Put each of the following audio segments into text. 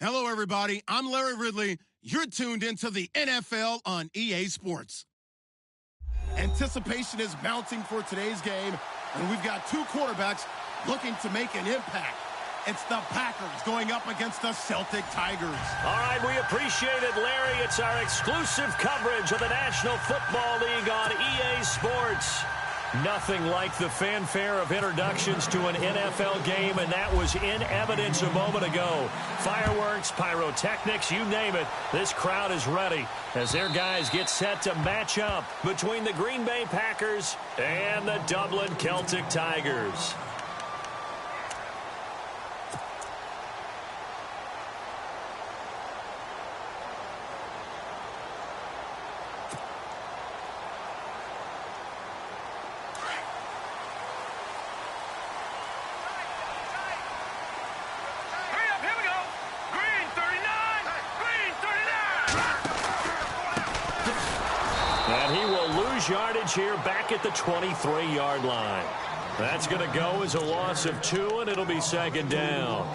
Hello, everybody. I'm Larry Ridley. You're tuned into the NFL on EA Sports. Anticipation is mounting for today's game, and we've got two quarterbacks looking to make an impact. It's the Packers going up against the Celtic Tigers. All right, we appreciate it, Larry. It's our exclusive coverage of the National Football League on EA Sports. Nothing like the fanfare of introductions to an NFL game, and that was in evidence a moment ago. Fireworks, pyrotechnics, you name it. This crowd is ready as their guys get set to match up between the Green Bay Packers and the Dublin Celtic Tigers. And he will lose yardage here back at the 23-yard line. That's going to go as a loss of 2, and it'll be second down.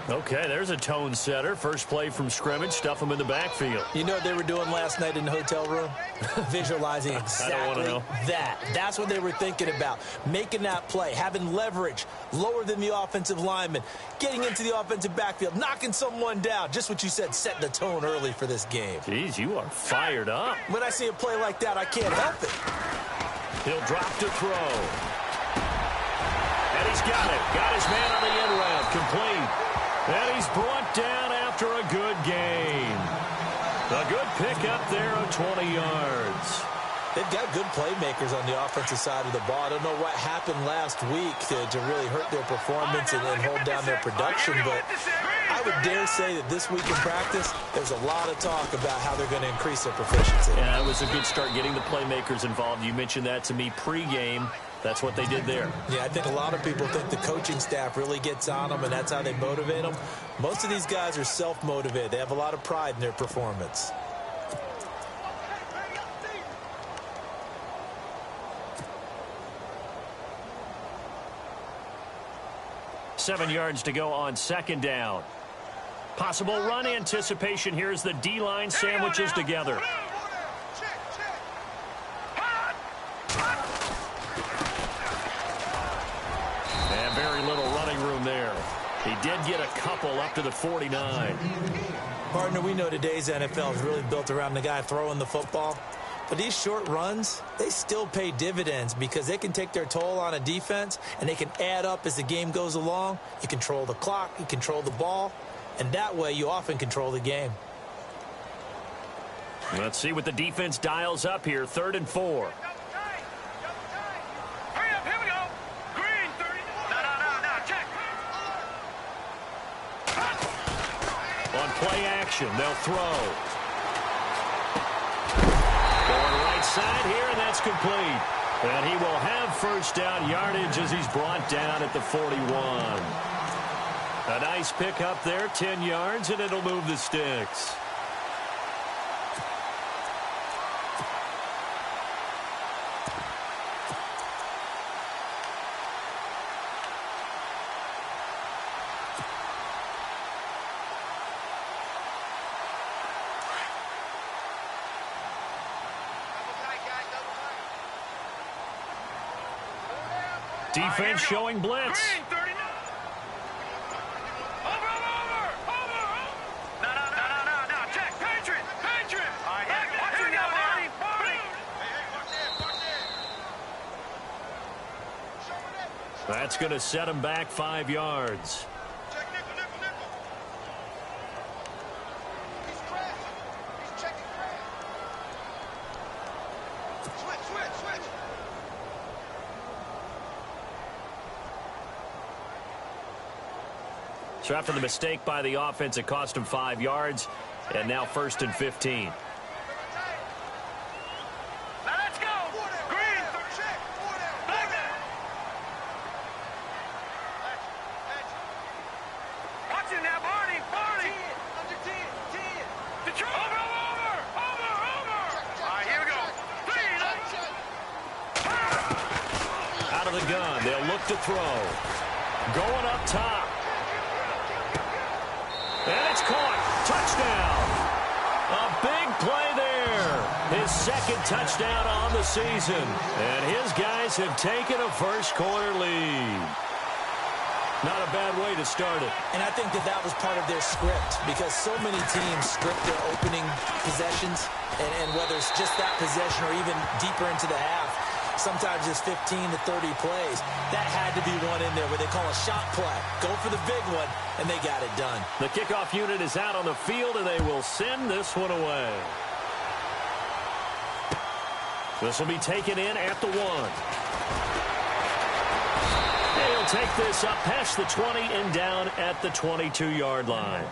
Okay, there's a tone setter. First play from scrimmage, stuff him in the backfield. You know what they were doing last night in the hotel room? Visualizing exactly that. That's what they were thinking about. Making that play, having leverage, lower than the offensive lineman, getting into the offensive backfield, knocking someone down. Just what you said, setting the tone early for this game. Jeez, you are fired up. When I see a play like that, I can't help it. He'll drop to throw. And he's got it. Got his man on the end route. Complete. And he's brought down after a good gain. A good pickup there of 20 yards. They've got good playmakers on the offensive side of the ball. I don't know what happened last week to really hurt their performance and hold down their production, but I would dare say that this week in practice, there's a lot of talk about how they're going to increase their proficiency. Yeah, it was a good start getting the playmakers involved. You mentioned that to me pregame. That's what they did there. Yeah, I think a lot of people think the coaching staff really gets on them, and that's how they motivate them. Most of these guys are self-motivated. They have a lot of pride in their performance. Seven yards to go on second down. Possible run anticipation here as the D-line sandwiches together. And very little running room there. He did get a couple up to the 49. Partner, we know today's NFL is really built around the guy throwing the football. But these short runs, they still pay dividends because they can take their toll on a defense, and they can add up as the game goes along. You control the clock, you control the ball, and that way you often control the game. Let's see what the defense dials up here. 3rd and 4. On play action, they'll throw. Going right side here, and that's complete. And he will have first down yardage as he's brought down at the 41. A nice pickup there, 10 yards, and it'll move the sticks. Defense showing blitz. That's going to set him back 5 yards. So after the mistake by the offense, it cost him 5 yards, and now 1st and 15. Now let's go. Green. Back there. Watch it now, Barney. Under 10. Detroit. Over. All right, here we go. Out of the gun, they'll look to throw. Going up top. And it's caught. Touchdown. A big play there. His second touchdown on the season. And his guys have taken a first-quarter lead. Not a bad way to start it. And I think that was part of their script, because so many teams script their opening possessions, and whether it's just that possession or even deeper into the half, sometimes it's 15 to 30 plays. That had to be one in there where they call a shot play. Go for the big one, and they got it done. The kickoff unit is out on the field, and they will send this one away. This will be taken in at the 1. He'll take this up past the 20 and down at the 22-yard line.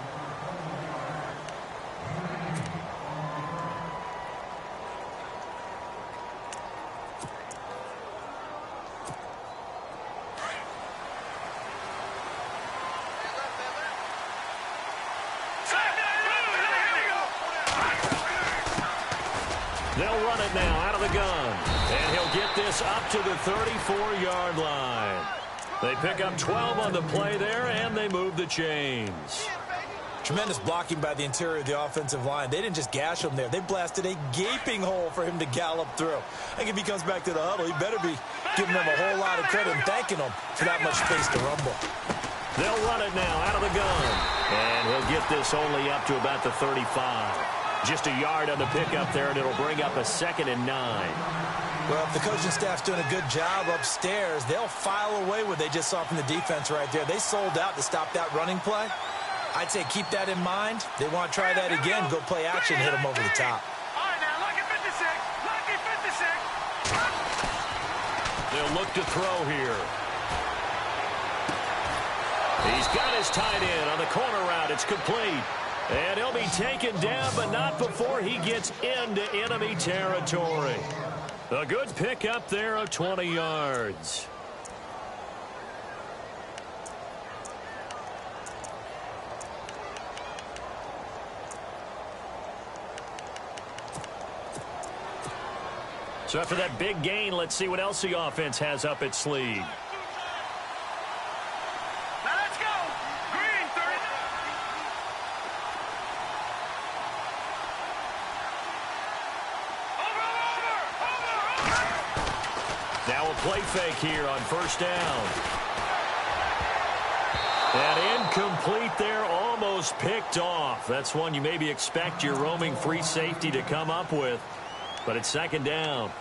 They'll run it now out of the gun. And he'll get this up to the 34-yard line. They pick up 12 on the play there, and they move the chains. Tremendous blocking by the interior of the offensive line. They didn't just gash him there. They blasted a gaping hole for him to gallop through. I think if he comes back to the huddle, he better be giving them a whole lot of credit and thanking them for that much space to rumble. They'll run it now out of the gun. And he'll get this only up to about the 35. Just a yard on the pickup there, and it'll bring up a 2nd and 9. Well, if the coaching staff's doing a good job upstairs, they'll file away what they just saw from the defense right there. They sold out to stop that running play. I'd say keep that in mind. They want to try that again, go play action, hit them over the top. All right, now, lucky 56. Lucky 56. They'll look to throw here. He's got his tight end on the corner route. It's complete. And he'll be taken down, but not before he gets into enemy territory. A good pickup there of 20 yards. So after that big gain, let's see what else the offense has up its sleeve. Now let's go. Green, 30. Over. Now a play fake here on first down. And incomplete there, almost picked off. That's one you maybe expect your roaming free safety to come up with. But it's 2nd down.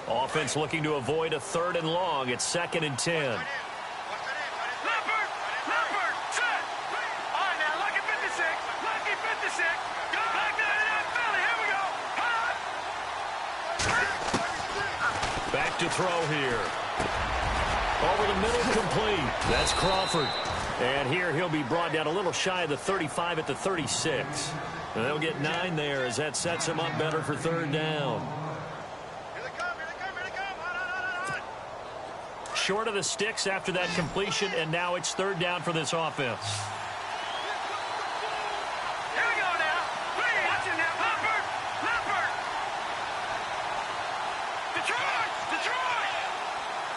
Offense looking to avoid a 3rd and long. It's 2nd and 10. Leopard, set. All right, now, lucky 56. Lucky 56. Go back to that belly. Here we go. Back to throw here. Over the middle, complete. That's Crawford. And here he'll be brought down a little shy of the 35 at the 36. And they'll get 9 there as that sets him up better for 3rd down. Here they come. Hot. Short of the sticks after that completion, and now it's 3rd down for this offense. Here we go now. Watch it now. Leopard. Detroit.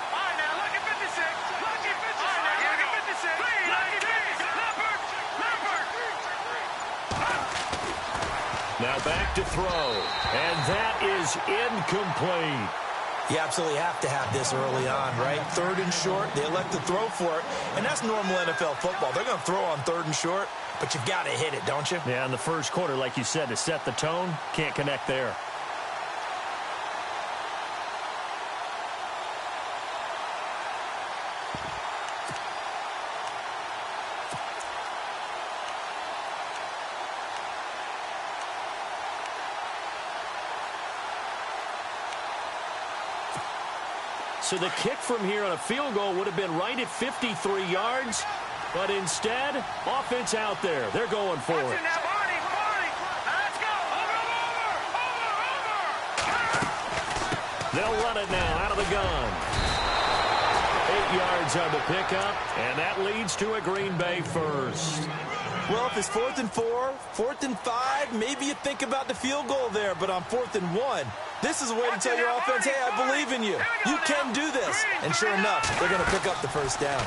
All right, now, lucky 56. Lucky 56. All right, now, lucky 56. Lucky 56. Leopard. Now back to throw. And that is incomplete. You absolutely have to have this early on, right? 3rd and short, they elect to throw for it, and that's normal NFL football. They're going to throw on 3rd and short, but you've got to hit it, don't you? Yeah, in the first quarter, like you said, to set the tone, can't connect there. So the kick from here on a field goal would have been right at 53 yards. But instead, offense out there. They're going for it. Now, Barney. Let's go. Over. They'll run it now out of the gun. 8 yards on the pickup, and that leads to a Green Bay first. Well, if it's 4th and 4, 4th and 5, maybe you think about the field goal there. But on 4th and 1, This is a way to tell your offense, hey, I believe in you. You can do this. And sure enough, they're going to pick up the first down.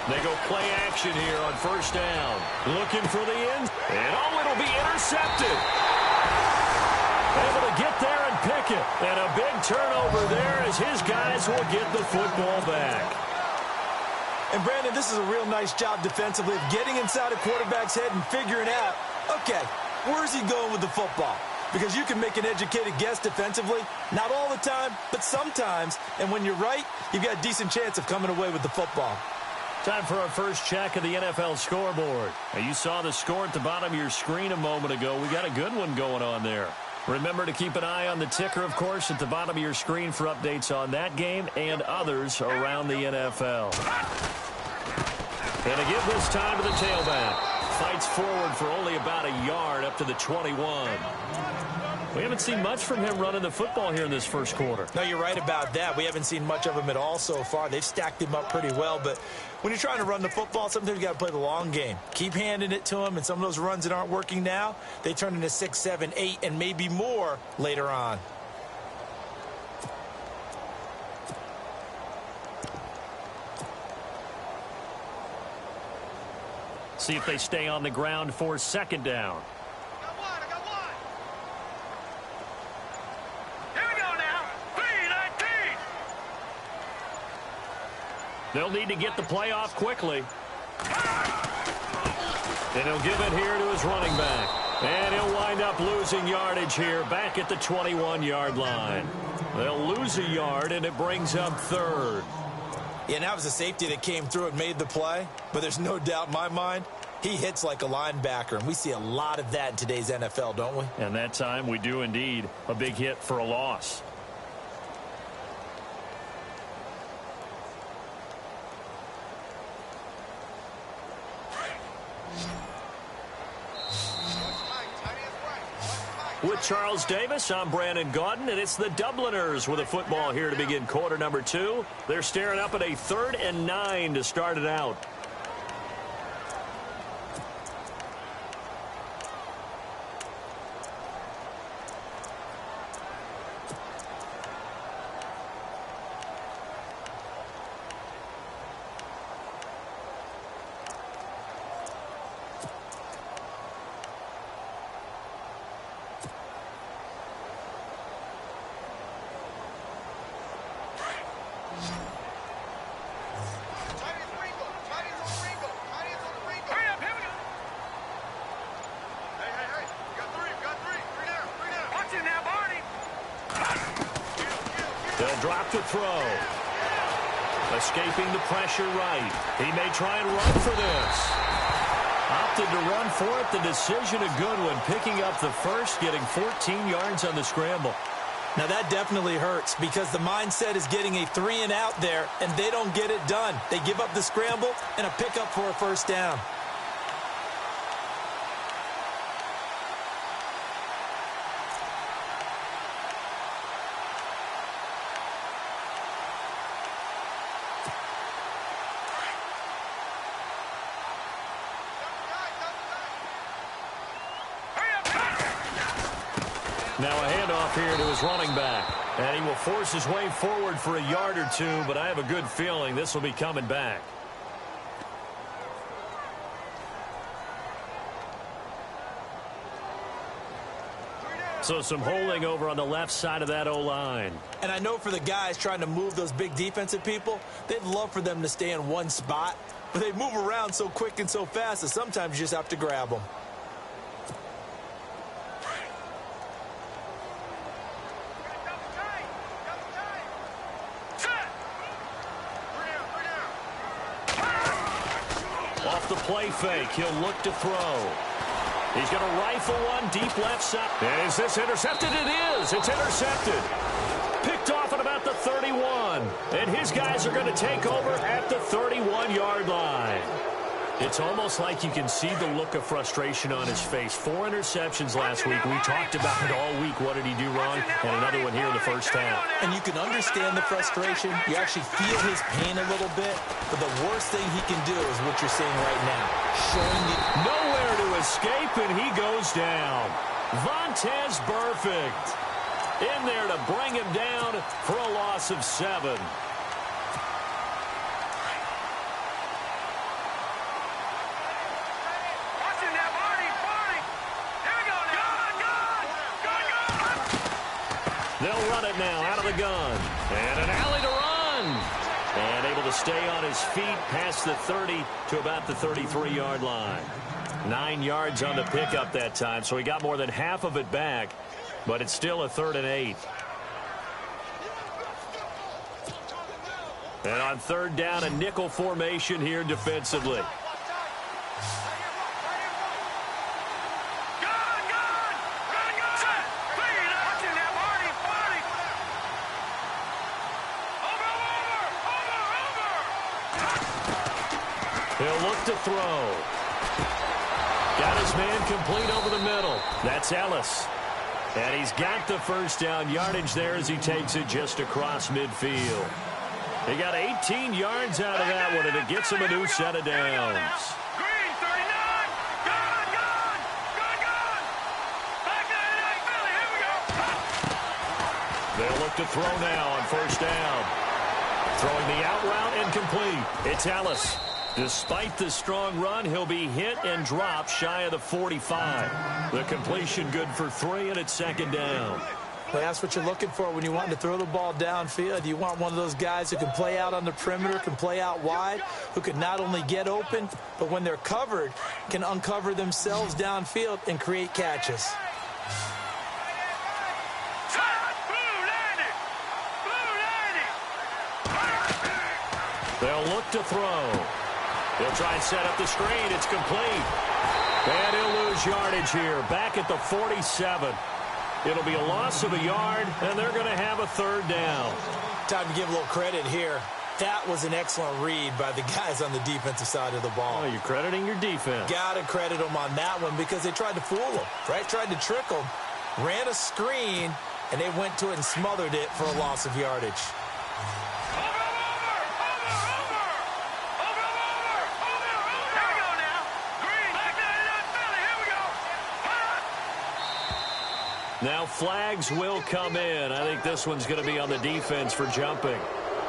They go play action here on first down. Looking for the end. And it'll be intercepted. Able to get there and pick it. And a big turnover there as his guys will get the football back. And Brandon, this is a real nice job defensively of getting inside a quarterback's head and figuring out, okay, where's he going with the football? Because you can make an educated guess defensively, not all the time, but sometimes. And when you're right, you've got a decent chance of coming away with the football. Time for our first check of the NFL scoreboard. Now, you saw the score at the bottom of your screen a moment ago. We got a good one going on there. Remember to keep an eye on the ticker, of course, at the bottom of your screen for updates on that game and others around the NFL. And to give this time to the tailback. Fights forward for only about a yard up to the 21. We haven't seen much from him running the football here in this first quarter. No, you're right about that. We haven't seen much of him at all so far. They've stacked him up pretty well, but when you're trying to run the football, sometimes you got to play the long game. Keep handing it to him, and some of those runs that aren't working now, they turn into 6, 7, 8, and maybe more later on. See if they stay on the ground for second down. I got one. Here we go now. 3-19. They'll need to get the play off quickly. And he'll give it here to his running back. And he'll wind up losing yardage here back at the 21-yard line. They'll lose a yard, and it brings up third. Yeah, and that was a safety that came through and made the play. But there's no doubt in my mind, he hits like a linebacker. And we see a lot of that in today's NFL, don't we? And that time we do indeed. A big hit for a loss. With Charles Davis, I'm Brandon Gaudin, and it's the Dubliners with a football here to begin quarter number 2. They're staring up at a 3rd and 9 to start it out. They'll drop to throw. Escaping the pressure right. He may try and run for this. Opted to run for it. The decision a good one. Picking up the first, getting 14 yards on the scramble. Now that definitely hurts because the mindset is getting a 3 and out there, and they don't get it done. They give up the scramble and a pickup for a first down. Now a handoff here to his running back. And he will force his way forward for a yard or two, but I have a good feeling this will be coming back. So some holding over on the left side of that O-line. And I know for the guys trying to move those big defensive people, they'd love for them to stay in one spot, but they move around so quick and so fast that sometimes you just have to grab them. Off the play fake, he'll look to throw. He's going to rifle one deep left side. And is this intercepted? It is. It's intercepted. Picked off at about the 31. And his guys are going to take over at the 31-yard line. It's almost like you can see the look of frustration on his face. 4 interceptions last week. We talked about it all week. What did he do wrong? And another one here in the first half. And you can understand the frustration. You actually feel his pain a little bit. But the worst thing he can do is what you're seeing right now. Showing you nowhere to escape, and he goes down. Vontaze Burfict. in there to bring him down for a loss of 7. They'll run it now out of the gun. And an alley to run. And able to stay on his feet past the 30 to about the 33-yard line. 9 yards on the pickup that time, so he got more than half of it back. But it's still a 3rd and 8. And on 3rd down, a nickel formation here defensively. He'll look to throw. Got his man complete over the middle. That's Ellis. And he's got the first down yardage there as he takes it just across midfield. He got 18 yards out of that one, and it gets him a new set of downs. Green, 39. Gone. Back 99, Philly. Here we go. They'll look to throw now on 1st down. Throwing the out route incomplete. It's Ellis. Despite the strong run, he'll be hit and dropped shy of the 45. The completion good for 3, and it's 2nd down. Well, that's what you're looking for when you want to throw the ball downfield. You want one of those guys who can play out on the perimeter, can play out wide, who can not only get open, but when they're covered, can uncover themselves downfield and create catches. They'll look to throw. He'll try and set up the screen. It's complete. And he'll lose yardage here. Back at the 47. It'll be a loss of a yard, and they're going to have a 3rd down. Time to give a little credit here. That was an excellent read by the guys on the defensive side of the ball. Oh, you're crediting your defense. Got to credit them on that one because they tried to fool them, right? Tried to trick them, ran a screen, and they went to it and smothered it for a loss of yardage. Now flags will come in. I think this one's going to be on the defense for jumping.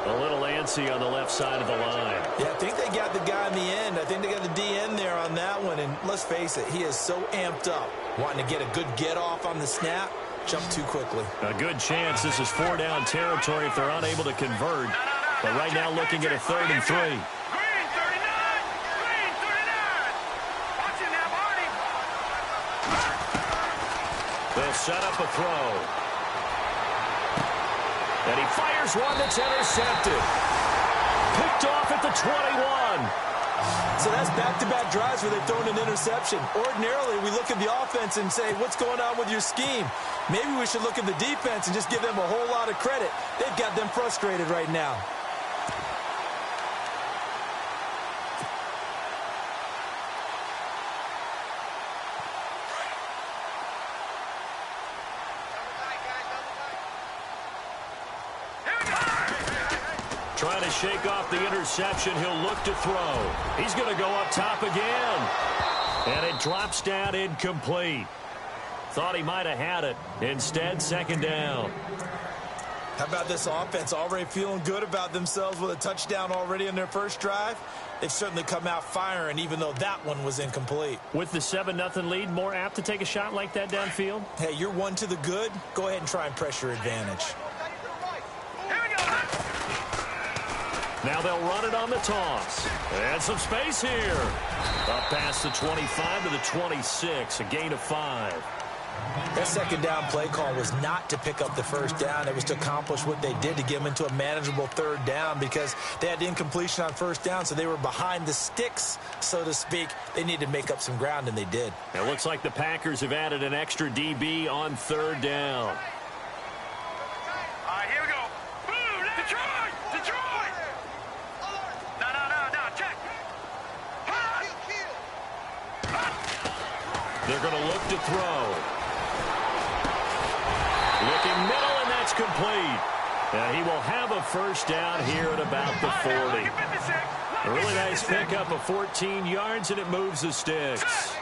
A little antsy on the left side of the line. Yeah, I think they got the guy in the end. I think they got the DN there on that one. And let's face it, he is so amped up, wanting to get a good get-off on the snap, jump too quickly. A good chance this is 4-down territory if they're unable to convert. But right now looking at a 3rd and 3. They'll set up a throw. And he fires one that's intercepted. Picked off at the 21. So that's back-to-back drives where they've thrown an interception. Ordinarily, we look at the offense and say, what's going on with your scheme? Maybe we should look at the defense and just give them a whole lot of credit. They've got them frustrated right now. Trying to shake off the interception. He'll look to throw. He's going to go up top again. And it drops down incomplete. Thought he might have had it. Instead, 2nd down. How about this offense already feeling good about themselves with a touchdown already in their first drive? They've certainly come out firing, even though that one was incomplete. With the 7-0 lead, more apt to take a shot like that downfield? Hey, you're one to the good. Go ahead and try and press your advantage. Now they'll run it on the toss. And some space here. Up past the 25 to the 26, a gain of 5. That 2nd down play call was not to pick up the 1st down. It was to accomplish what they did to get them into a manageable 3rd down because they had the incompletion on 1st down, so they were behind the sticks, so to speak. They needed to make up some ground, and they did. It looks like the Packers have added an extra DB on 3rd down. Here we go. Boom! Detroit! Detroit! No, check. They're going to look to throw. Looking middle, and that's complete. And he will have a 1st down here at about the 40. A really nice pickup of 14 yards, and it moves the sticks.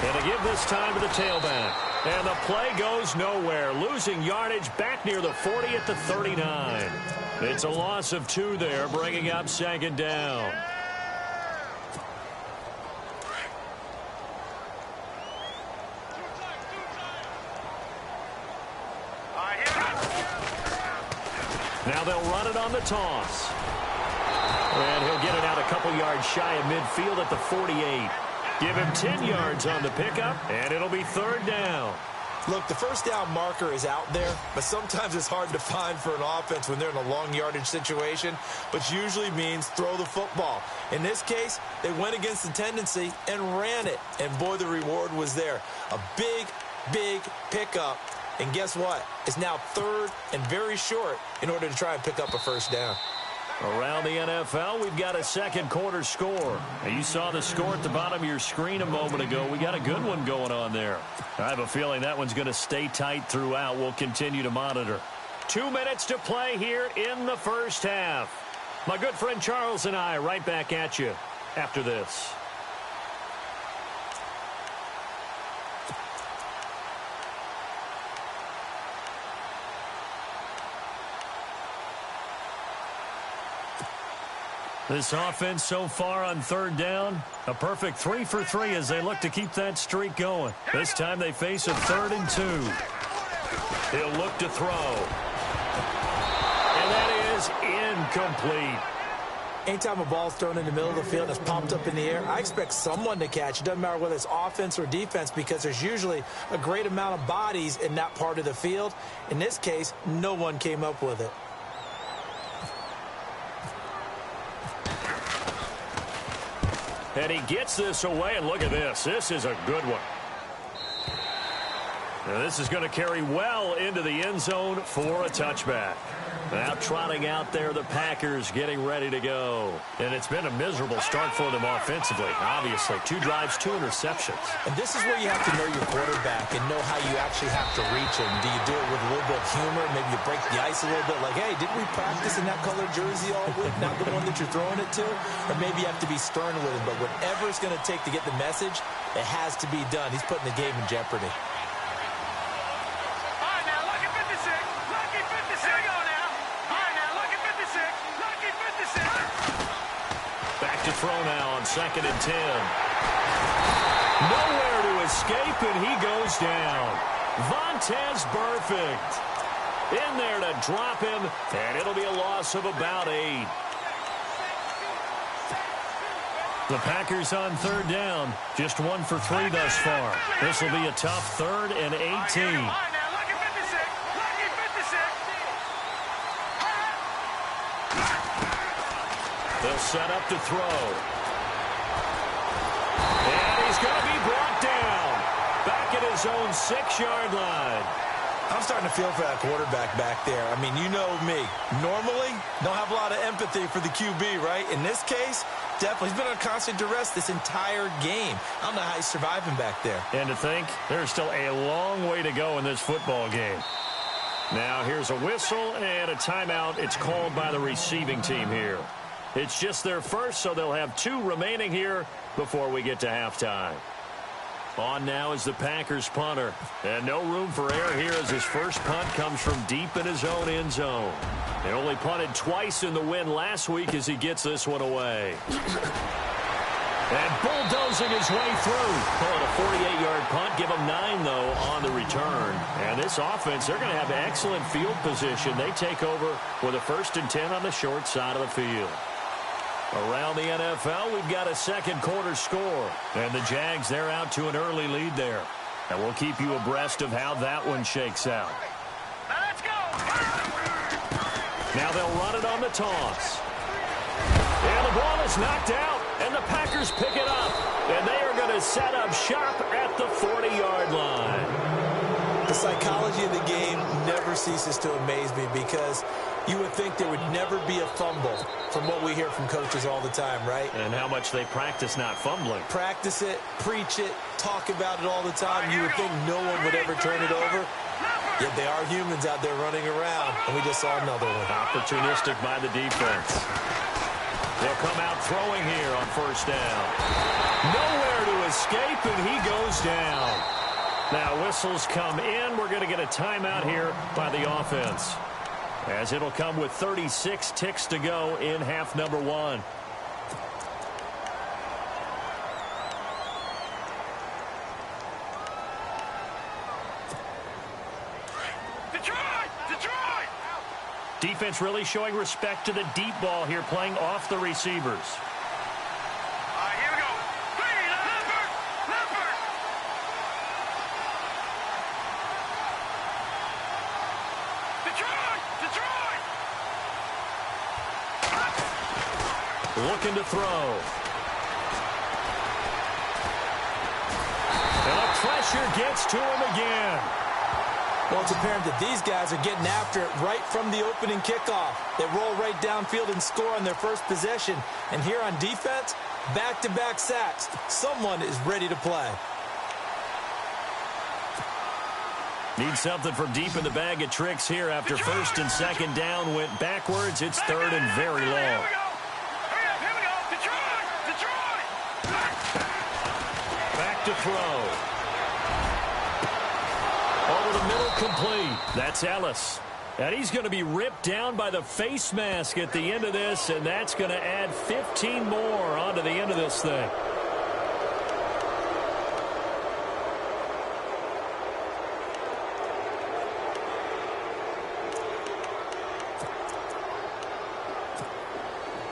And to give this time to the tailback. And the play goes nowhere. Losing yardage back near the 40 at the 39. It's a loss of 2 there, bringing up second down. Now they'll run it on the toss. And he'll get it out a couple yards shy of midfield at the 48. Give him 10 yards on the pickup, and it'll be third down. Look, the first down marker is out there, but sometimes it's hard to find for an offense when they're in a long yardage situation, which usually means throw the football. In this case, they went against the tendency and ran it, and boy, the reward was there. A big, big pickup, and guess what? It's now third and very short in order to try and pick up a first down. Around the NFL, we've got a second quarter score. Now, you saw the score at the bottom of your screen a moment ago. We got a good one going on there. I have a feeling that one's going to stay tight throughout. We'll continue to monitor. 2 minutes to play here in the first half. My good friend Charles and I right back at you after this. This offense so far on third down, a perfect 3 for 3 as they look to keep that streak going. This time they face a 3rd and 2. He'll look to throw. And that is incomplete. Anytime a ball's thrown in the middle of the field and it's popped up in the air, I expect someone to catch. It doesn't matter whether it's offense or defense because there's usually a great amount of bodies in that part of the field. In this case, no one came up with it. And he gets this away, and look at this. This is a good one. Now this is going to carry well into the end zone for a touchback. Now trotting out there, the Packers getting ready to go. And it's been a miserable start for them offensively, obviously. 2 drives, 2 interceptions. And this is where you have to know your quarterback and know how you actually have to reach him. Do you do it with a little bit of humor? Maybe you break the ice a little bit like, hey, didn't we practice in that colored jersey all week? Not the one that you're throwing it to? Or maybe you have to be stern with him. But whatever it's going to take to get the message, it has to be done. He's putting the game in jeopardy. To throw now on 2nd and 10. Nowhere to escape, and he goes down. Vontaze Burfict in there to drop him, and it'll be a loss of about 8. The Packers on 3rd down, just 1 for 3 thus far. This will be a tough 3rd and 18. They'll set up to throw. And he's going to be brought down. Back at his own 6-yard line. I'm starting to feel for that quarterback back there. I mean, you know me. Normally, don't have a lot of empathy for the QB, right? In this case, definitely. He's been on constant duress this entire game. I don't know how he's surviving back there. And to think, there's still a long way to go in this football game. Now, here's a whistle and a timeout. It's called by the receiving team here. It's just their first, so they'll have 2 remaining here before we get to halftime. On now is the Packers punter. And no room for error here as his first punt comes from deep in his own end zone. They only punted twice in the win last week as he gets this one away. And bulldozing his way through. Call it a 48-yard punt. Give him 9, though, on the return. And this offense, they're going to have excellent field position. They take over with a 1st and 10 on the short side of the field. Around the NFL, we've got a second quarter score. And the Jags, they're out to an early lead there. And we'll keep you abreast of how that one shakes out. Now let's go. Now they'll run it on the toss. And the ball is knocked out. And the Packers pick it up. And they are going to set up shop at the 40-yard line. The psychology of the game never ceases to amaze me because you would think there would never be a fumble from what we hear from coaches all the time, right? And how much they practice not fumbling. Practice it, preach it, talk about it all the time. You would think no one would ever turn it over. Yet they are humans out there running around, and we just saw another one. Opportunistic by the defense. They'll come out throwing here on first down. Nowhere to escape, and he goes down. Now whistles come in. We're going to get a timeout here by the offense, as it'll come with 36 ticks to go in half number one. Defense really showing respect to the deep ball here, playing off the receivers. Here we go. Green, Leopard. Detroit. Looking to throw. And the pressure gets to him again. Well, it's apparent that these guys are getting after it right from the opening kickoff. They roll right downfield and score on their first possession. And here on defense, back-to-back sacks. Someone is ready to play. Need something from deep in the bag of tricks here after first and second down went backwards. It's third and very long. Here we go. Detroit. Back to throw. Over the middle, complete. That's Ellis. And he's going to be ripped down by the face mask at the end of this, and that's going to add 15 more onto the end of this thing.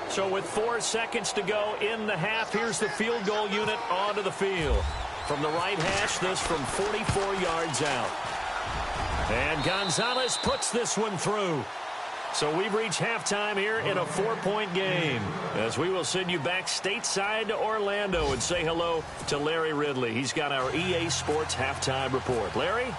So with 4 seconds to go in the half, here's the field goal unit onto the field. From the right hash, this from 44 yards out. And Gonzalez puts this one through. So we've reached halftime here in a 4-point game, as we will send you back stateside to Orlando and say hello to Larry Ridley. He's got our EA Sports halftime report. Larry?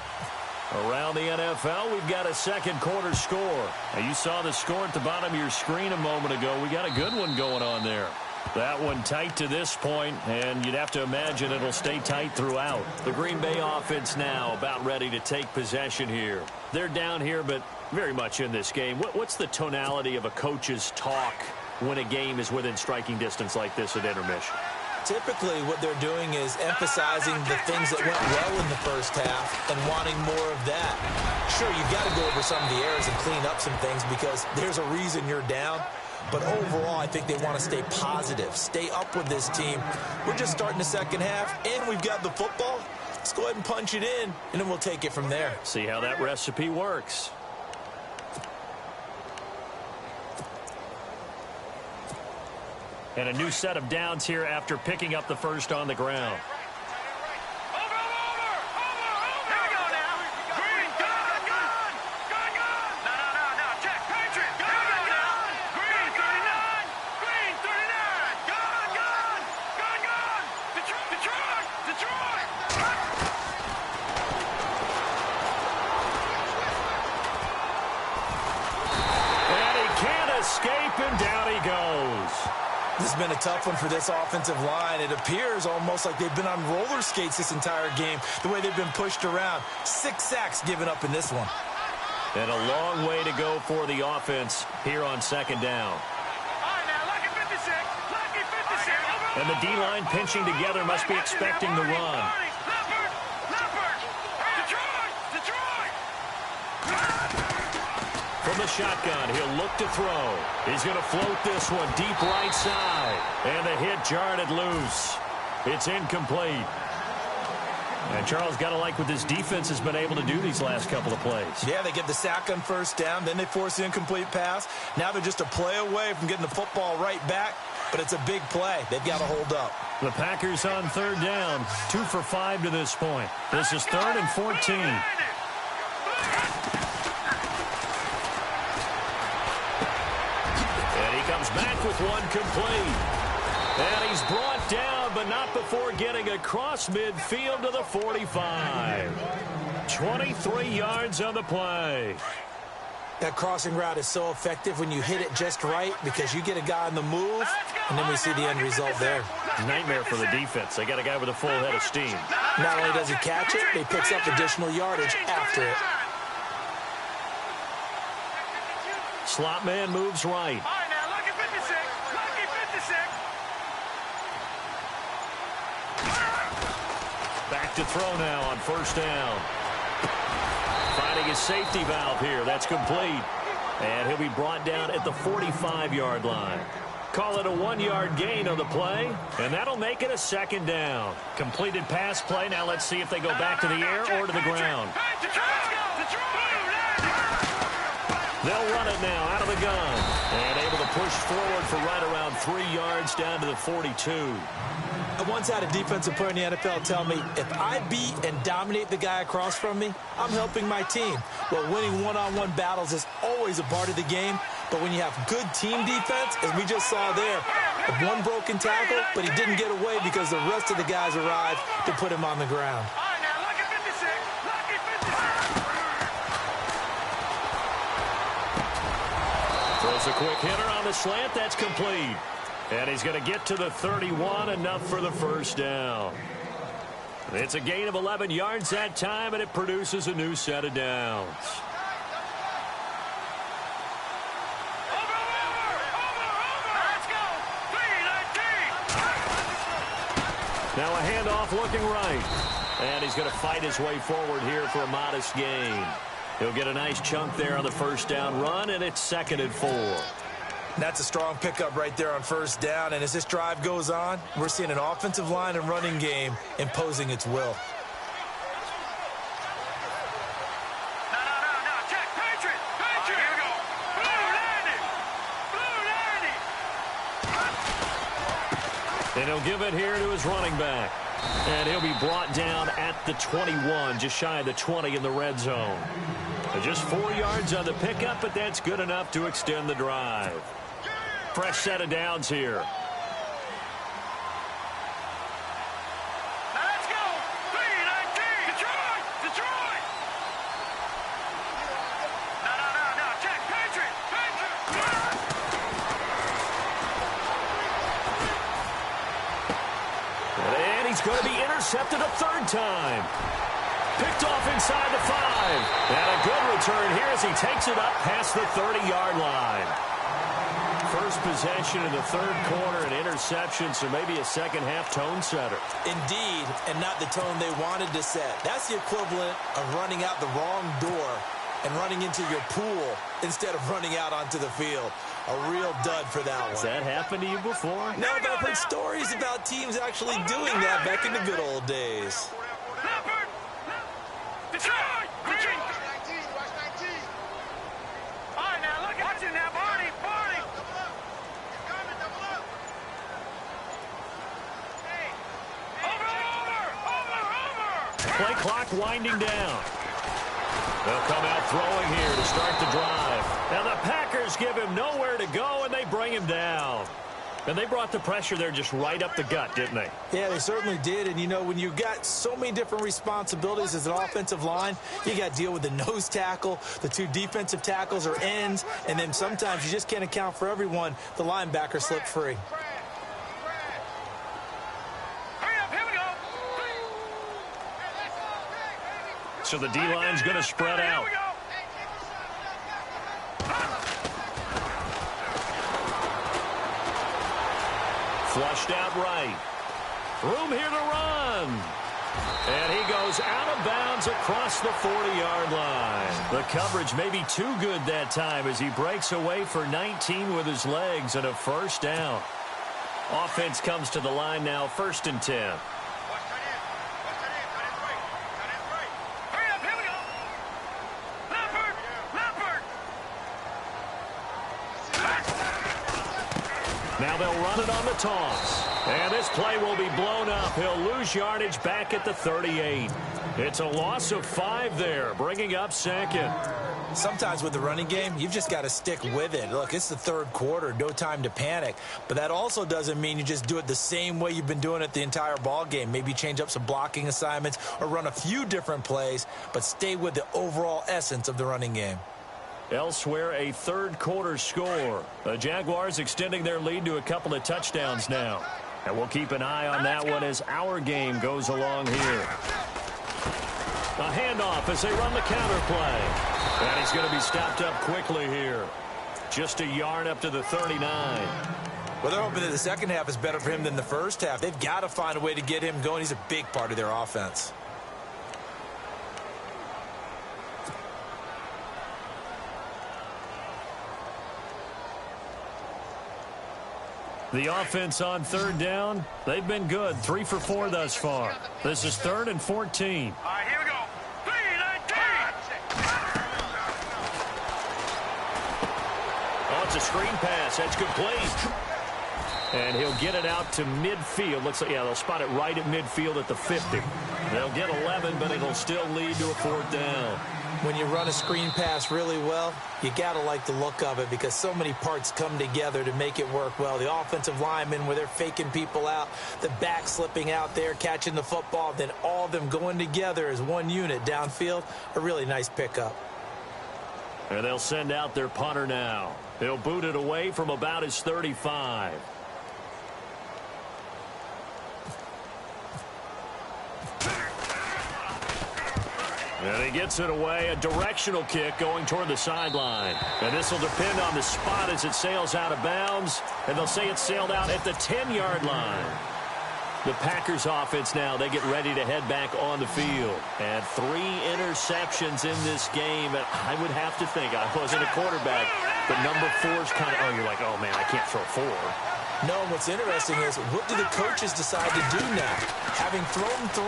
Around the NFL, we've got a second quarter score. Now, you saw the score at the bottom of your screen a moment ago. We got a good one going on there. That one tight to this point, and you'd have to imagine it'll stay tight throughout. The Green Bay offense now about ready to take possession here. They're down here, but very much in this game. What's the tonality of a coach's talk when a game is within striking distance like this at intermission? Typically, what they're doing is emphasizing the things that went well in the first half and wanting more of that. Sure, you've got to go over some of the errors and clean up some things because there's a reason you're down. But overall, I think they want to stay positive, stay up with this team. We're just starting the second half, and we've got the football. Let's go ahead and punch it in, and then we'll take it from there. See how that recipe works. And a new set of downs here after picking up the first on the ground. It's been a tough one for this offensive line. It appears almost like they've been on roller skates this entire game, the way they've been pushed around. 6 sacks given up in this one. And a long way to go for the offense here on second down. And the D-line pinching together must be expecting the run. From the shotgun, he'll look to throw. He's going to float this one deep right side. And the hit jarred it loose. It's incomplete. And Charles, got to like what this defense has been able to do these last couple of plays. Yeah, they get the sack on first down, then they force the incomplete pass. Now they're just a play away from getting the football right back, but it's a big play. They've got to hold up. The Packers on third down, 2 for 5 to this point. This is 3rd and 14. And he comes back with one complete. And he's brought down, but not before getting across midfield to the 45. 23 yards on the play. That crossing route is so effective when you hit it just right because you get a guy on the move, and then we see the end result there. Nightmare for the defense. They got a guy with a full head of steam. Not only does he catch it, he picks up additional yardage after it. Slot man moves right. to throw now on first down. Finding his safety valve here. That's complete. And he'll be brought down at the 45-yard line. Call it a 1-yard gain on the play, and that'll make it a second down. Completed pass play. Now let's see if they go back to the air or to the ground. They'll run it now out of the gun. And able to push forward for right around 3 yards down to the 42. I once had a defensive player in the NFL tell me, if I beat and dominate the guy across from me, I'm helping my team. Well, winning one-on-one battles is always a part of the game, but when you have good team defense, as we just saw there, one broken tackle, but he didn't get away because the rest of the guys arrived to put him on the ground. Throws a quick hitter on the slant. That's complete. And he's going to get to the 31, enough for the first down. It's a gain of 11 yards that time, and it produces a new set of downs. Now a handoff looking right. And he's going to fight his way forward here for a modest gain. He'll get a nice chunk there on the first down run, and it's 2nd and 4. That's a strong pickup right there on first down. And as this drive goes on, we're seeing an offensive line and running game imposing its will. Check, Patriot. Here we go. Blue landing. And he'll give it here to his running back. And he'll be brought down at the 21, just shy of the 20 in the red zone. Just 4 yards on the pickup, but that's good enough to extend the drive. Fresh set of downs here. Let's go. 3-19. Detroit. No. Check, Patriot. And he's going to be intercepted a 3rd time. Picked off inside the 5. And a good return here as he takes it up past the 30-yard line. First possession in the 3rd quarter, an interception, so maybe a second-half tone setter. Indeed, and not the tone they wanted to set. That's the equivalent of running out the wrong door and running into your pool instead of running out onto the field. A real dud for that one. Has that happened to you before? No, but I've heard stories about teams actually doing that back in the good old days. Detroit. All right, now look at watch it now, Barney. Play clock winding down. They'll come out throwing here to start the drive. Now the Packers give him nowhere to go, and they bring him down. And they brought the pressure there just right up the gut, didn't they? Yeah, they certainly did. And, you know, when you've got so many different responsibilities as an offensive line, you got to deal with the nose tackle, the 2 defensive tackles or ends, and then sometimes you just can't account for everyone. The linebacker slipped free. So the D-line's going to spread out. Flushed out right. Room here to run. And he goes out of bounds across the 40-yard line. The coverage may be too good that time as he breaks away for 19 with his legs and a first down. Offense comes to the line now, 1st and 10. Now they'll run it on the toss. And this play will be blown up. He'll lose yardage back at the 38. It's a loss of 5 there, bringing up 2nd. Sometimes with the running game, you've just got to stick with it. Look, it's the 3rd quarter, no time to panic. But that also doesn't mean you just do it the same way you've been doing it the entire ball game. Maybe change up some blocking assignments or run a few different plays, but stay with the overall essence of the running game. Elsewhere, a 3rd quarter score. The Jaguars extending their lead to a couple of touchdowns now. And we'll keep an eye on that one as our game goes along here. A handoff as they run the counter play. And he's going to be stopped up quickly here. Just a yard up to the 39. Well, they're hoping that the second half is better for him than the first half. They've got to find a way to get him going. He's a big part of their offense. The offense on third down, they've been good. 3 for 4 thus far. This is 3rd and 14. All right, here we go. 3-19. Oh, it's a screen pass. That's complete. And he'll get it out to midfield. Looks like, yeah, they'll spot it right at midfield at the 50. They'll get 11, but it'll still lead to a 4th down. When you run a screen pass really well, you got to like the look of it because so many parts come together to make it work well. The offensive linemen, where they're faking people out, the back slipping out there, catching the football, then all of them going together as one unit downfield, a really nice pickup. And they'll send out their punter now. He'll boot it away from about his 35. And he gets it away, a directional kick going toward the sideline. And this will depend on the spot as it sails out of bounds. And they'll say it sailed out at the 10-yard line. The Packers offense now, they get ready to head back on the field. And 3 interceptions in this game. And I would have to think, I wasn't a quarterback, but number 4's kind of, oh, you're like, oh, man, I can't throw 4. No, what's interesting is what do the coaches decide to do now? Having thrown 3,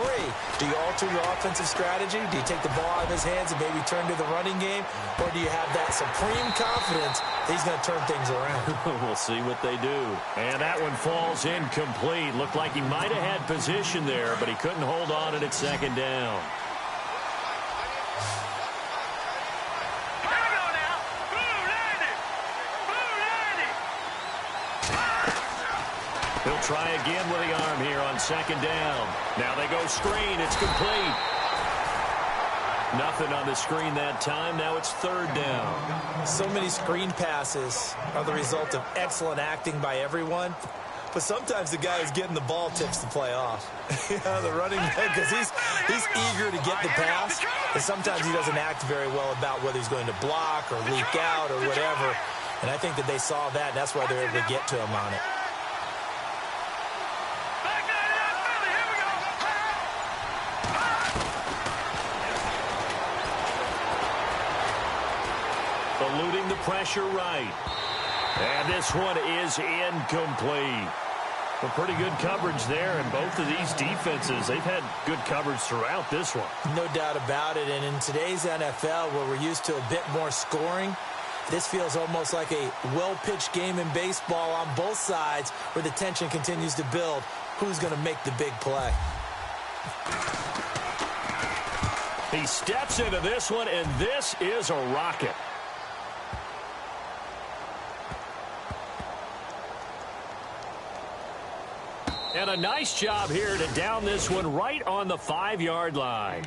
do you alter your offensive strategy? Do you take the ball out of his hands and maybe turn to the running game? Or do you have that supreme confidence that he's going to turn things around? We'll see what they do. And that one falls incomplete. Looked like he might have had position there, but he couldn't hold on at its 2nd down. He'll try again with the arm here on 2nd down. Now they go screen. It's complete. Nothing on the screen that time. Now it's 3rd down. So many screen passes are the result of excellent acting by everyone. But sometimes the guy who's getting the ball tips the play off. The running back, because he's eager to get the pass. And sometimes he doesn't act very well about whether he's going to block or leak out or whatever. And I think that they saw that, and that's why they're able to get to him on it. Eluding the pressure right. And this one is incomplete. Well, pretty good coverage there, and both of these defenses, they've had good coverage throughout this one. No doubt about it, and in today's NFL, where we're used to a bit more scoring, this feels almost like a well-pitched game in baseball on both sides where the tension continues to build. Who's going to make the big play? He steps into this one, and this is a rocket. And a nice job here to down this one right on the 5-yard line.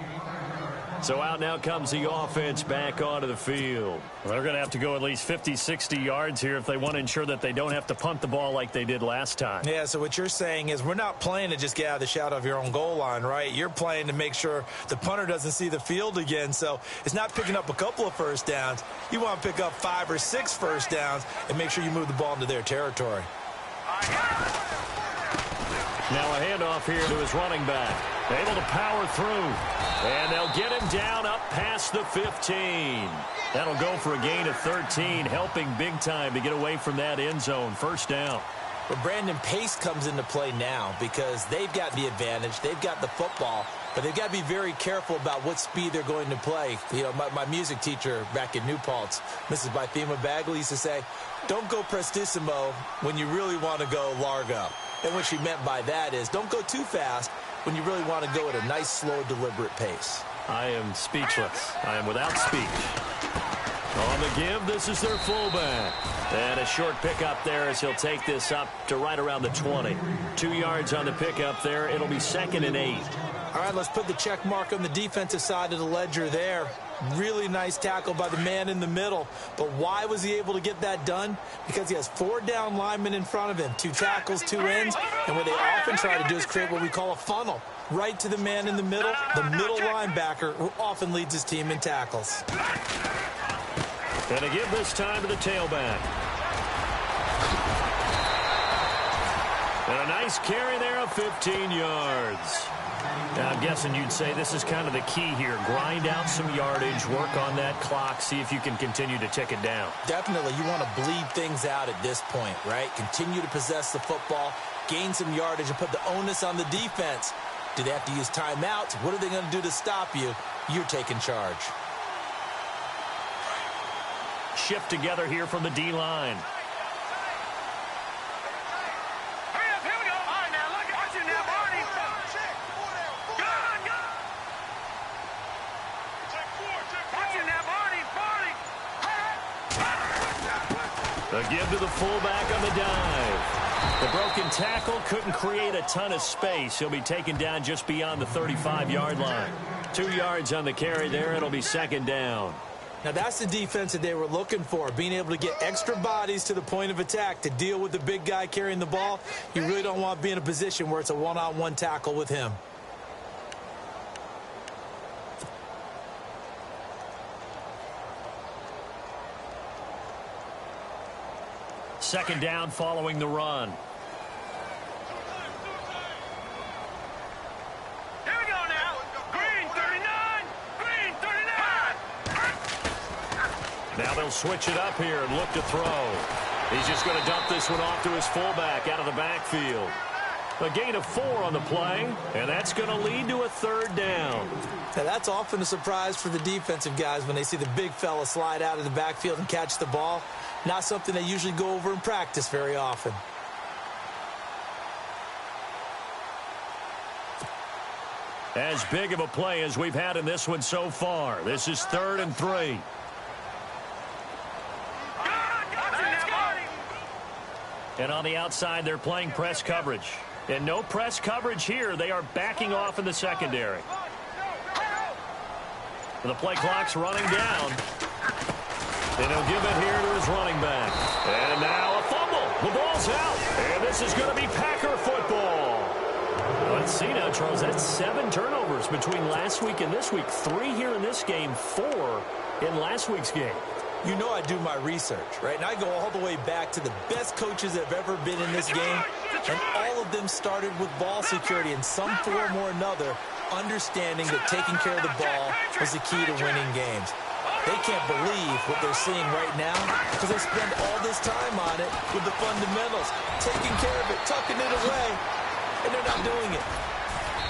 So out now comes the offense back onto the field. Well, they're going to have to go at least 50, 60 yards here if they want to ensure that they don't have to punt the ball like they did last time. Yeah, so what you're saying is we're not playing to just get out of the shadow of your own goal line, right? You're playing to make sure the punter doesn't see the field again. So it's not picking up a couple of first downs. You want to pick up 5 or 6 first downs and make sure you move the ball into their territory. Now a handoff here to his running back. Able to power through. And they'll get him down up past the 15. That'll go for a gain of 13, helping big time to get away from that end zone. 1st down. But Brandon, pace comes into play now because they've got the advantage. They've got the football, but they've got to be very careful about what speed they're going to play. You know, my music teacher back in New Paltz, Mrs. Bythema Bagley, used to say, don't go prestissimo when you really want to go largo. And what she meant by that is don't go too fast when you really want to go at a nice, slow, deliberate pace. I am speechless. I am without speech. On the give, this is their fullback. And a short pickup there as he'll take this up to right around the 20. 2 yards on the pickup there. It'll be 2nd and 8. All right, let's put the check mark on the defensive side of the ledger there. Really nice tackle by the man in the middle. But why was he able to get that done? Because he has 4 down linemen in front of him, 2 tackles, 2 ends. And what they often try to do is create what we call a funnel. Right to the man in the middle linebacker, who often leads his team in tackles. And to give this time to the tailback. And a nice carry there of 15 yards. Now, I'm guessing you'd say this is kind of the key here. Grind out some yardage, work on that clock, see if you can continue to tick it down. Definitely, you want to bleed things out at this point, right? Continue to possess the football, gain some yardage, and put the onus on the defense. Do they have to use timeouts? What are they going to do to stop you? You're taking charge. Shift together here from the D-line. A give to the fullback on the dive. The broken tackle couldn't create a ton of space. He'll be taken down just beyond the 35-yard line. 2 yards on the carry there. It'll be second down. Now, that's the defense that they were looking for, being able to get extra bodies to the point of attack to deal with the big guy carrying the ball. You really don't want to be in a position where it's a one-on-one tackle with him. Second down following the run. Here we go now. Green 39. Green 39. Now they'll switch it up here and look to throw. He's just going to dump this one off to his fullback out of the backfield. A gain of 4 on the play, and that's going to lead to a third down. Now, that's often a surprise for the defensive guys when they see the big fella slide out of the backfield and catch the ball. Not something they usually go over in practice very often. As big of a play as we've had in this one so far. This is 3rd and 3. And on the outside, they're playing press coverage. And no press coverage here. They are backing off in the secondary. The play clock's running down. And he'll give it here to his running back. And now a fumble. The ball's out. And this is going to be Packer football. Let's see now, Charles. That's 7 turnovers between last week and this week. 3 here in this game, 4 in last week's game. You know I do my research, right? And I go all the way back to the best coaches that have ever been in this game. And all of them started with ball security in some form or another, understanding that taking care of the ball was the key to winning games. They can't believe what they're seeing right now because they spend all this time on it with the fundamentals, taking care of it, tucking it away, and they're not doing it.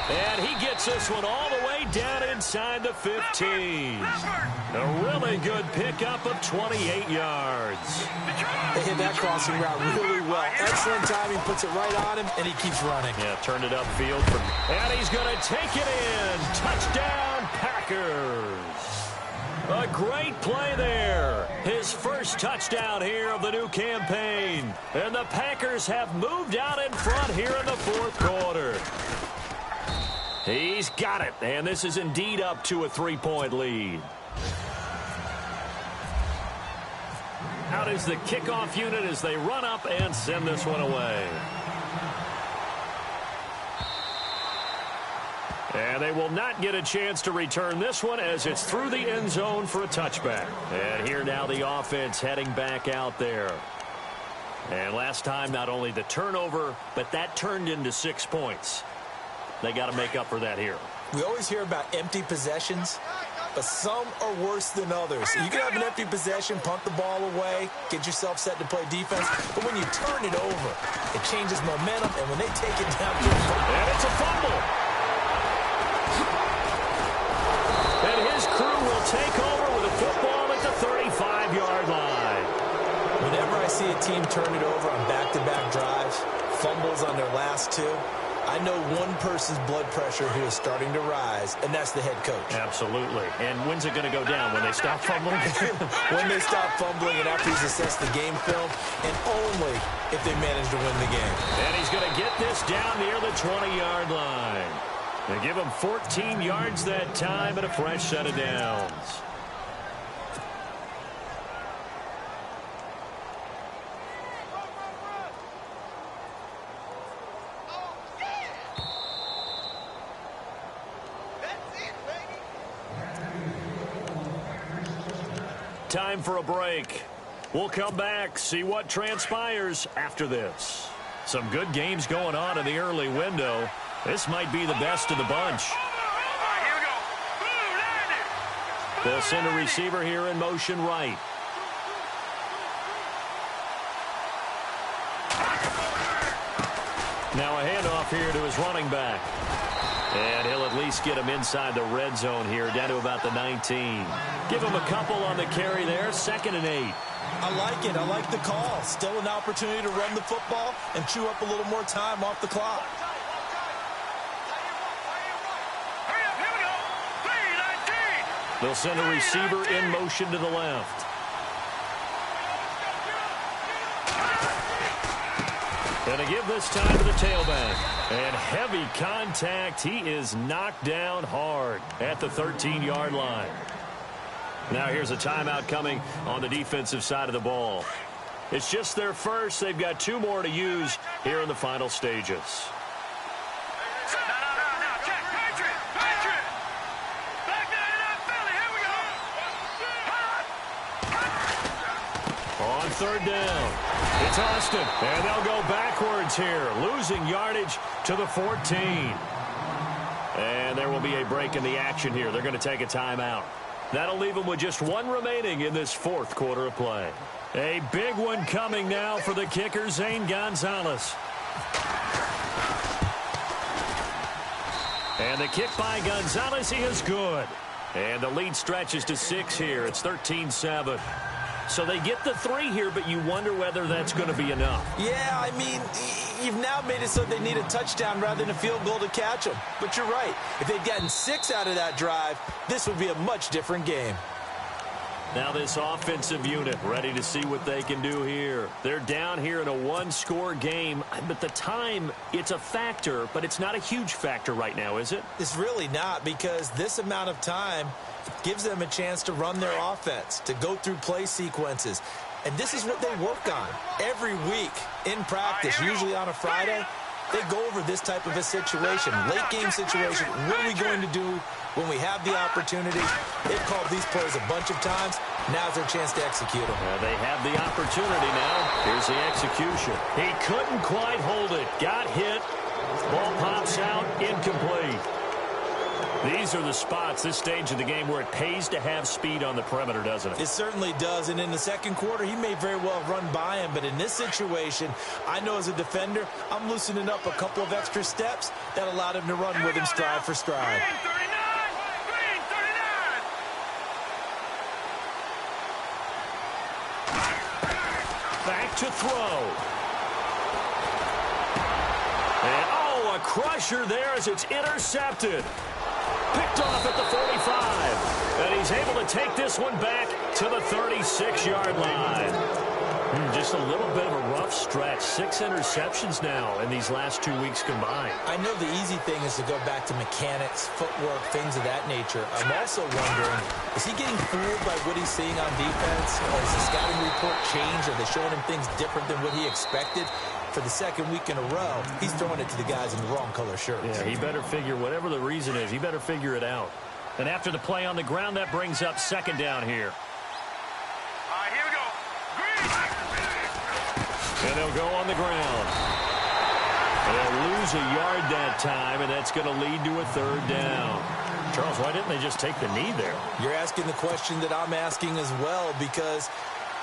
And he gets this one all the way down inside the 15. A really good pickup of 28 yards. They hit that crossing route really well. Excellent timing, puts it right on him, and he keeps running. Yeah, turned it upfield. And he's going to take it in. Touchdown, Packers. A great play there. His first touchdown here of the new campaign. And the Packers have moved out in front here in the 4th quarter. He's got it, and this is indeed up to a 3-point lead. Out is the kickoff unit as they run up and send this one away. And they will not get a chance to return this one as it's through the end zone for a touchback. And here now the offense heading back out there. And last time, not only the turnover, but that turned into 6 points. They got to make up for that here. We always hear about empty possessions, but some are worse than others. You can have an empty possession, punt the ball away, get yourself set to play defense, but when you turn it over, it changes momentum, and when they take it down to the front. And it's a fumble. And his crew will take over with a football at the 35-yard line. Whenever I see a team turn it over on back-to-back drives, fumbles on their last 2, I know one person's blood pressure who is starting to rise, and that's the head coach. Absolutely. And when's it going to go down? When they stop fumbling? When they stop fumbling and after he's assessed the game film, and only if they manage to win the game. And he's going to get this down near the 20-yard line. They give him 14 yards that time and a fresh set of downs. Time for a break. We'll come back, see what transpires after this. Some good games going on in the early window. This might be the best of the bunch. Here we go. Boom, landed. They'll send a receiver here in motion right. Now a handoff here to his running back. And he'll at least get him inside the red zone here, down to about the 19. Give him a couple on the carry there, 2nd and 8. I like it. I like the call. Still an opportunity to run the football and chew up a little more time off the clock. Hurry up, here we go. 3-19. They'll send a receiver in motion to the left. And to give this time to the tailback. And heavy contact. He is knocked down hard at the 13-yard line. Now here's a timeout coming on the defensive side of the ball. It's just their first. They've got 2 more to use here in the final stages. Now, check. Patriot. Back there to that Philly. Here we go. On 3rd down, it's Austin, and they'll go backwards here, losing yardage to the 14. And there will be a break in the action here. They're going to take a timeout. That'll leave them with just 1 remaining in this 4th quarter of play. A big one coming now for the kicker, Zane Gonzalez. And the kick by Gonzalez, he is good. And the lead stretches to 6 here. It's 13-7. So they get the 3 here, but you wonder whether that's going to be enough. Yeah, I mean, you've now made it so they need a touchdown rather than a field goal to catch them. But you're right. If they'd gotten 6 out of that drive, this would be a much different game. Now this offensive unit ready to see what they can do here. They're down here in a 1-score game, but the time, it's a factor, but it's not a huge factor right now, is it? It's really not, because this amount of time gives them a chance to run their offense, to go through play sequences. And this is what they work on every week in practice, usually on a Friday. They go over this type of a situation, late game situation. What are we going to do when we have the opportunity? They've called these plays a bunch of times. Now's their chance to execute them. They have the opportunity now. Here's the execution. He couldn't quite hold it. Got hit. Ball pops out. Incomplete. These are the spots, this stage of the game, where it pays to have speed on the perimeter, doesn't it? It certainly does, and in the 2nd quarter, he may very well run by him, but in this situation, I know as a defender, I'm loosening up a couple of extra steps that allowed him to run with him stride for stride. Green 39. Back to throw. And, a crusher there as it's intercepted. Picked off at the 45. And he's able to take this one back to the 36-yard line. Just a little bit of a rough stretch. 6 interceptions now in these last 2 weeks combined. I know the easy thing is to go back to mechanics, footwork, things of that nature. I'm also wondering, is he getting fooled by what he's seeing on defense? Or has the scouting report changed? Are they showing him things different than what he expected? For the 2nd week in a row, he's throwing it to the guys in the wrong color shirts. Yeah, he better figure, whatever the reason is, he better figure it out. And after the play on the ground, that brings up 2nd down here. Here we go. Green. And they'll go on the ground. And they'll lose a yard that time, and that's going to lead to a 3rd down. Charles, why didn't they just take the knee there? You're asking the question that I'm asking as well, because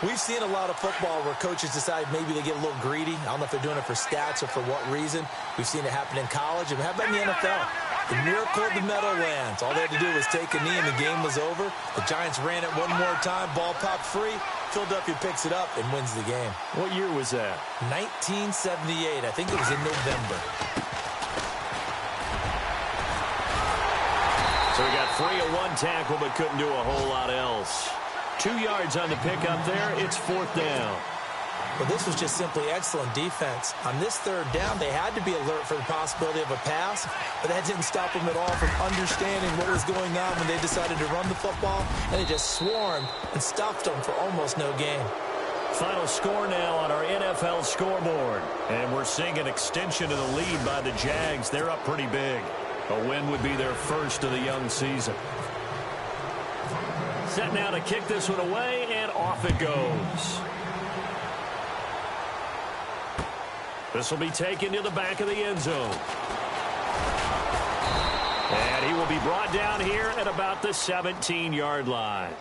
we've seen a lot of football where coaches decide maybe they get a little greedy. I don't know if they're doing it for stats or for what reason. We've seen it happen in college. And how about in the NFL? The miracle of the Meadowlands. All they had to do was take a knee and the game was over. The Giants ran it one more time. Ball popped free. Philadelphia picks it up and wins the game. What year was that? 1978. I think it was in November. So he got free of 1 tackle but couldn't do a whole lot else. 2 yards on the pickup there. It's 4th down. Well, this was just simply excellent defense. On this 3rd down, they had to be alert for the possibility of a pass, but that didn't stop them at all from understanding what was going on when they decided to run the football, and they just swarmed and stuffed them for almost no gain. Final score now on our NFL scoreboard. And we're seeing an extension of the lead by the Jags. They're up pretty big. A win would be their first of the young season. Set now to kick this one away, and off it goes. This will be taken to the back of the end zone. And he will be brought down here at about the 17-yard line.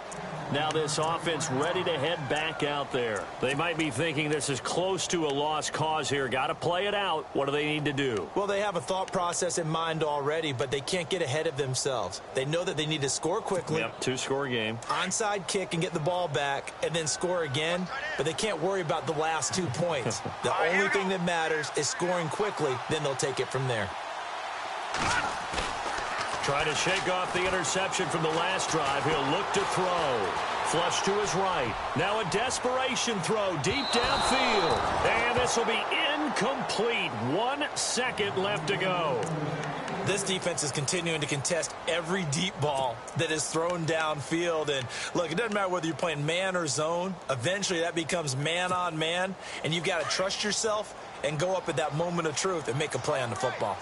Now this offense ready to head back out there. They might be thinking this is close to a lost cause here. Got to play it out. What do they need to do? Well, they have a thought process in mind already, but they can't get ahead of themselves. They know that they need to score quickly. Yep, two-score game. Onside kick and get the ball back and then score again, but they can't worry about the last 2 points. The only thing that matters is scoring quickly, then they'll take it from there. Trying to shake off the interception from the last drive. He'll look to throw. Flush to his right. Now a desperation throw deep downfield. And this will be incomplete. 1 second left to go. This defense is continuing to contest every deep ball that is thrown downfield. And look, it doesn't matter whether you're playing man or zone. Eventually that becomes man on man. And you've got to trust yourself and go up at that moment of truth and make a play on the football.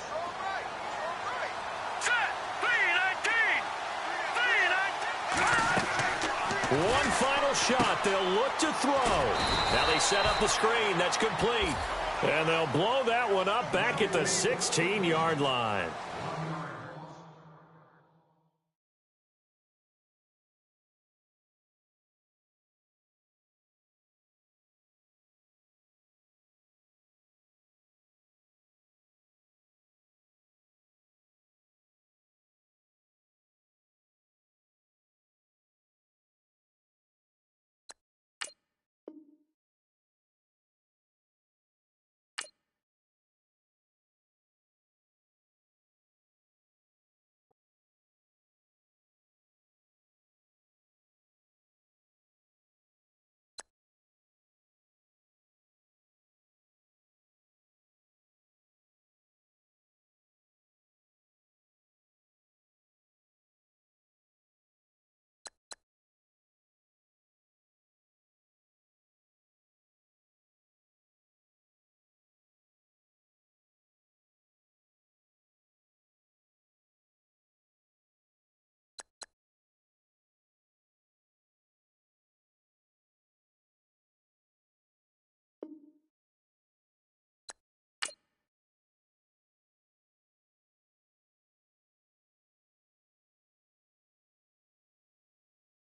One final shot. They'll look to throw. Now they set up the screen. That's complete. And they'll blow that one up back at the 16-yard line.